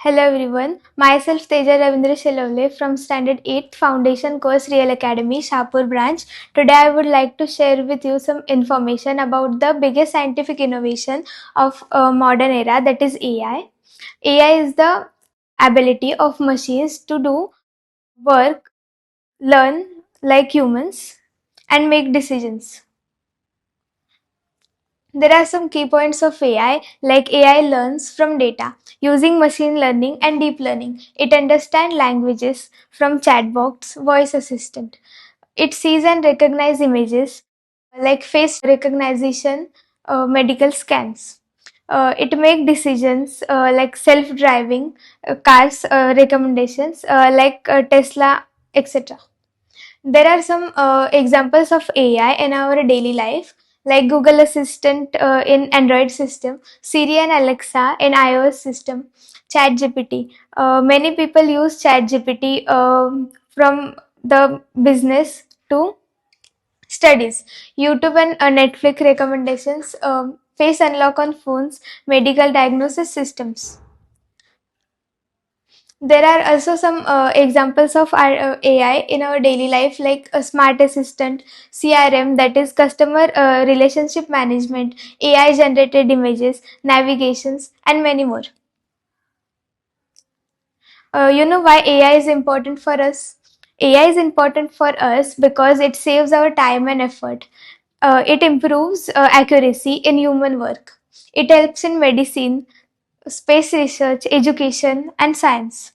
Hello everyone, myself Teja Ravindra Shelavle from Standard 8 Foundation Course Real Academy, Shapur branch. Today I would like to share with you some information about the biggest scientific innovation of modern era, that is AI. AI is the ability of machines to do work, learn like humans and make decisions. There are some key points of AI, like AI learns from data using machine learning and deep learning. It understands languages from chatbots, voice assistant. It sees and recognizes images like face recognition, medical scans. It make decisions like self-driving cars recommendations Tesla, etc. There are some examples of AI in our daily life, like Google Assistant in Android system, Siri and Alexa in iOS system, ChatGPT. Many people use ChatGPT from the business to studies. YouTube and Netflix recommendations, face unlock on phones, medical diagnosis systems. There are also some examples of our AI in our daily life, like a smart assistant, CRM, that is customer relationship management, AI generated images, navigations, and many more. You know why AI is important for us? AI is important for us because it saves our time and effort. It improves accuracy in human work. It helps in medicine, space research, education, and science.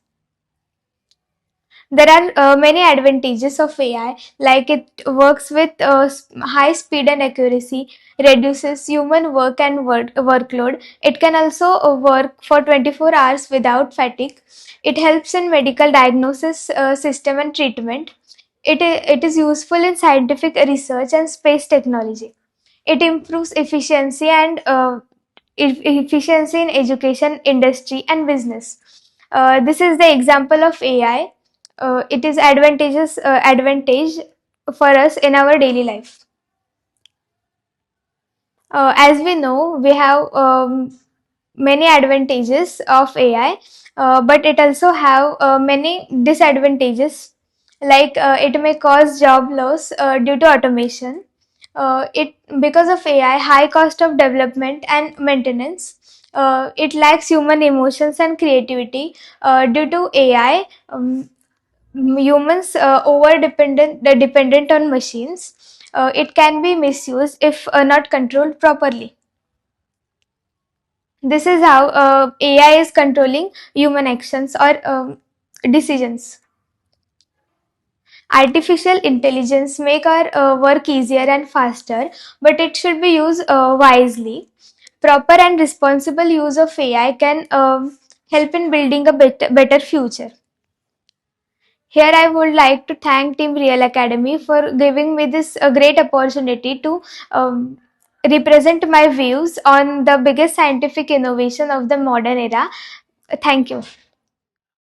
There are many advantages of AI, like it works with high speed and accuracy, reduces human work and workload. It can also work for 24 hours without fatigue. It helps in medical diagnosis system and treatment. It is useful in scientific research and space technology. It improves efficiency and efficiency in education, industry, and business. This is the example of AI. It is advantage for us in our daily life. As we know, we have many advantages of AI, but it also have many disadvantages. Like it may cause job loss due to automation. It Because of AI, high cost of development and maintenance. It lacks human emotions and creativity. Due to AI, humans over dependent on machines. It can be misused if not controlled properly. This is how AI is controlling human actions or decisions. Artificial intelligence make our work easier and faster, but it should be used wisely. Proper and responsible use of AI can help in building a better future. Here, I would like to thank Team Real Academy for giving me this great opportunity to represent my views on the biggest scientific innovation of the modern era. Thank you.